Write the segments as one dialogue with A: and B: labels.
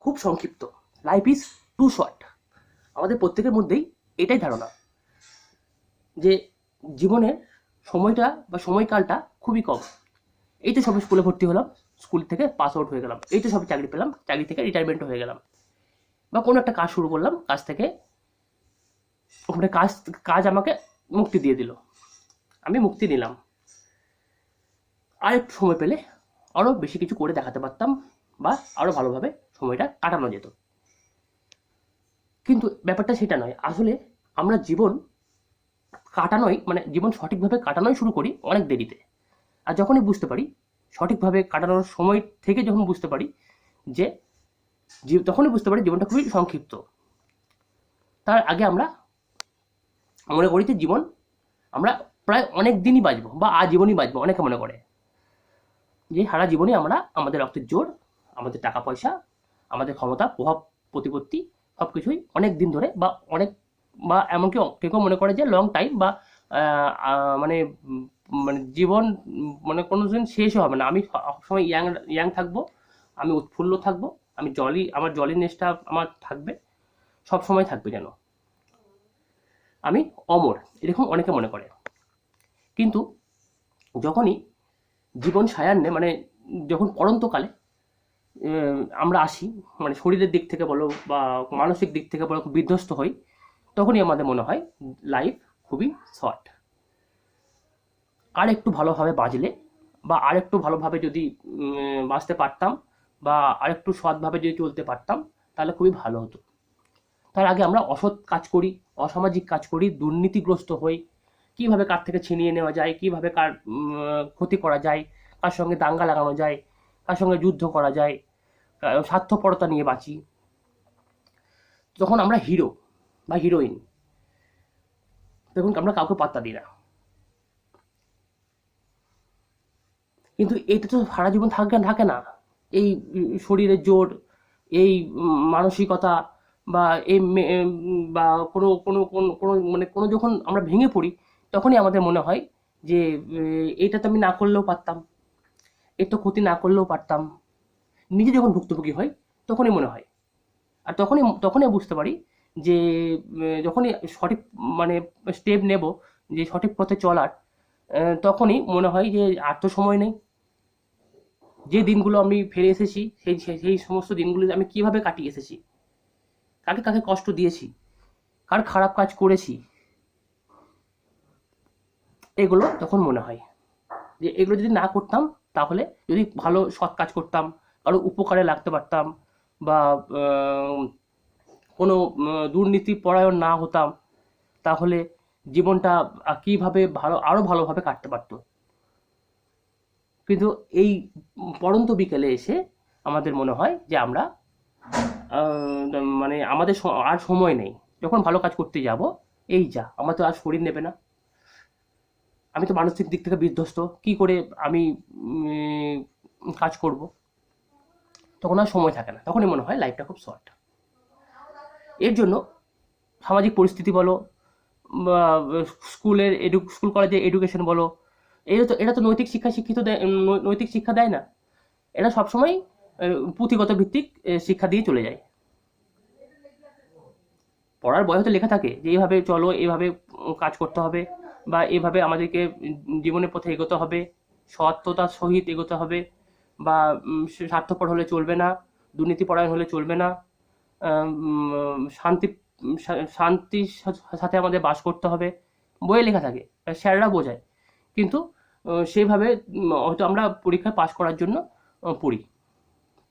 A: খুব সংক্ষিপ্ত, life is two short. আমাদের প্রত্যেকের মধ্যেই এটাই ধারণা যে জীবনের সময়টা বা সময়কালটা খুবই কম। এই তো সবে স্কুলে ভর্তি হলাম, স্কুল থেকে পাস আউট হয়ে গেলাম, এই তো সবে চাকরি পেলাম, চাকরি থেকে রিটায়ারমেন্ট হয়ে গেলাম, বা কোনো একটা কাজ শুরু করলাম, কাজ থেকে ওখানে কাজ আমাকে মুক্তি দিয়ে দিল, আমি মুক্তি নিলাম। আর একটু সময় পেলে আরও বেশি কিছু করে দেখাতে পারতাম বা আরও ভালোভাবে সময়টা কাটানো যেত। কিন্তু ব্যাপারটা সেটা নয়। আসলে আমরা জীবন জীবন সঠিকভাবে কাটানোই শুরু করি অনেক দেরিতে। আর যখনই বুঝতে পারি, সঠিকভাবে কাটানোর সময় থেকে যখন বুঝতে পারি যে তখনই বুঝতে পারি জীবনটা খুবই সংক্ষিপ্ত। তার আগে আমরা মনে করি যে জীবন আমরা প্রায় অনেক দিনই বাঁচবো বা আজীবনই বাঁচবো। অনেকে মনে করে যে সারা জীবনই আমরা আমাদের রক্তের জোর, আমাদের টাকা পয়সা, আমাদের ক্ষমতা, প্রভাব প্রতিপত্তি সব কিছুই অনেক দিন ধরে বা এমনকি কেউ মনে করে যে লং টাইম বা মানে মানে জীবন মানে কোনো দিন শেষই হবে না, আমি সবসময় ইয়াং থাকবো, আমি উৎফুল্ল থাকবো, আমার জলিনেসটা আমার থাকবে, সব সময় থাকবে যেন, আমি অমর, এরকম অনেকে মনে করে। কিন্তু যখনই জীবন সায়ান্নে যখন পড়ন্তকালে আমরা আসি, শরীরের দিক থেকে বলো বা মানসিক দিক থেকে বলো বিধ্বস্ত হই, তখনই আমাদের মনে হয় লাইফ খুবই শর্ট। আর একটু ভালোভাবে বাঁচলে বা আর একটু ভালোভাবে যদি বাঁচতে পারতাম বা আর একটু সৎভাবে যদি চলতে পারতাম তাহলে খুবই ভালো হতো। তার আগে আমরা অসৎ কাজ করি, অসামাজিক কাজ করি, দুর্নীতিগ্রস্ত হই, কিভাবে কার থেকে ছিনিয়ে নেওয়া যায়, কিভাবে কার ক্ষতি করা যায়, কার সঙ্গে দাঙ্গা লাগানো যায়, কার সঙ্গে যুদ্ধ করা যায়, স্বার্থপরতা নিয়ে বাঁচি। তখন আমরা হিরো বা হিরোইন, দেখুন আমরা কাউকে পাত্তা দিই না। কিন্তু এটা তো সারা জীবন থাকে না। এই শরীরের জোর, এই মানসিকতা বা এই বা কোনো কোনো কোনো কোনো কোনো যখন আমরা ভেঙে পড়ি, তখনই আমাদের মনে হয় যে এটা তো আমি না করলেও পারতাম, এর তো ক্ষতি না করলেও পারতাম। নিজে যখন ভুক্তভোগী হয় তখনই মনে হয়। আর তখনই বুঝতে পারি যে যখনই সঠিক মানে স্টেপ নেব, যে সঠিক পথে চলার, তখনই মনে হয় যে আর তো সময় নেই। যে দিনগুলো আমি ফিরে এসেছি, সেই সমস্ত দিনগুলো আমি কিভাবে কাটিয়ে এসেছি, কাকে কাকে কষ্ট দিয়েছি, কার খারাপ কাজ করেছি, এগুলো তখন মনে হয় যে এগুলো যদি না করতাম, তাহলে যদি ভালো সৎ কাজ করতাম, কারো উপকারে লাগতে পারতাম, বা কোনো দুর্নীতি পরায়ণ না হতাম, তাহলে জীবনটা কিভাবে আরো ভালোভাবে কাটতে পারতো। কিন্তু এই পড়ন্ত বিকেলে এসে আমাদের মনে হয় যে আমরা আমাদের আর সময় নেই। যখন ভালো কাজ করতে যাব, এই যা আমার তো আর শরীর নেবে না, আমি তো মানসিক দিক থেকে বিধ্বস্ত, কি করে আমি কাজ করব। তখন আর সময় থাকে না, তখনই মনে হয় লাইফটা খুব শর্ট। এর জন্য সামাজিক পরিস্থিতি বলো বা স্কুল কলেজের এডুকেশন বলো, এরা তো নৈতিক শিক্ষা দেয় না। এরা সবসময় পুঁথিগত ভিত্তিক শিক্ষা দিয়ে চলে যায়। পড়ার বই হয়তো লেখা থাকে যে এইভাবে চলো, এইভাবে কাজ করতে হবে, বা এইভাবে আমাদেরকে জীবনের পথে এগোতে হবে, সত্যতার সহিত এগোতে হবে, বা স্বার্থপর হলে চলবে না, দুর্নীতি পরায়ণ হলে চলবে না, শান্তির সাথে আমাদের বাস করতে হবে, বইয়ে লেখা থাকে, স্যাররা বোঝায়। কিন্তু সেইভাবে হয়তো আমরা পরীক্ষায় পাশ করার জন্য পড়ি,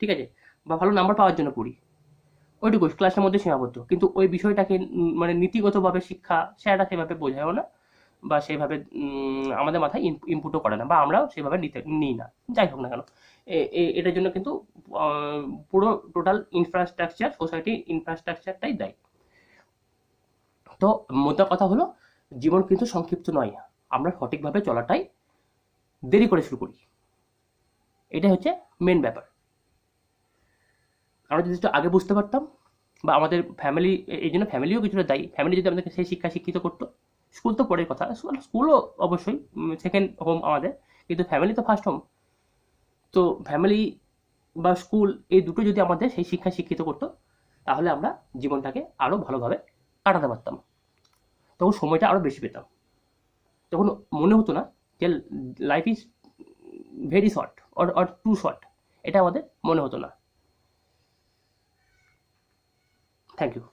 A: ঠিক আছে, বা ভালো নাম্বার পাওয়ার জন্য পড়ি, ওইটুকু ক্লাসের মধ্যে সীমাবদ্ধ। কিন্তু ওই বিষয়টাকে নীতিগতভাবে শিক্ষা স্যাররা সেভাবে বোঝায়ও না, বা সেইভাবে আমাদের মাথায় ইনপুটও করে না, বা আমরাও সেভাবে নিই না। যাই হোক না কেন, এটার জন্য কিন্তু পুরো টোটাল ইনফ্রাস্ট্রাকচার, সোসাইটির ইনফ্রাস্ট্রাকচারটাই দায়ী। তো মোদ্দা কথা হলো, জীবন কিন্তু সংক্ষিপ্ত নয়, আমরা সঠিকভাবে চলাটাই দেরি করে শুরু করি। এটাই হচ্ছে মেন ব্যাপার। আমরা যদি একটু আগে বুঝতে পারতাম, বা আমাদের ফ্যামিলি, এই জন্য ফ্যামিলিও কিছুটা দায়ী, ফ্যামিলি যদি আমাদেরকে সেই শিক্ষা শিক্ষিত করতো। স্কুল তো পরের কথা, স্কুলও অবশ্যই সেকেন্ড হোম আমাদের, কিন্তু ফ্যামিলি তো ফার্স্ট হোম। তো ফ্যামিলি বা স্কুল, এই দুটো যদি আমাদের সেই শিক্ষায় শিক্ষিত করতো, তাহলে আমরা জীবনটাকে আরও ভালোভাবে কাটাতে পারতাম, তখন সময়টা আরও বেশি পেতাম, তখন মনে হতো না যে life is very short or too short, এটা আমাদের মনে হতো না। Thank you.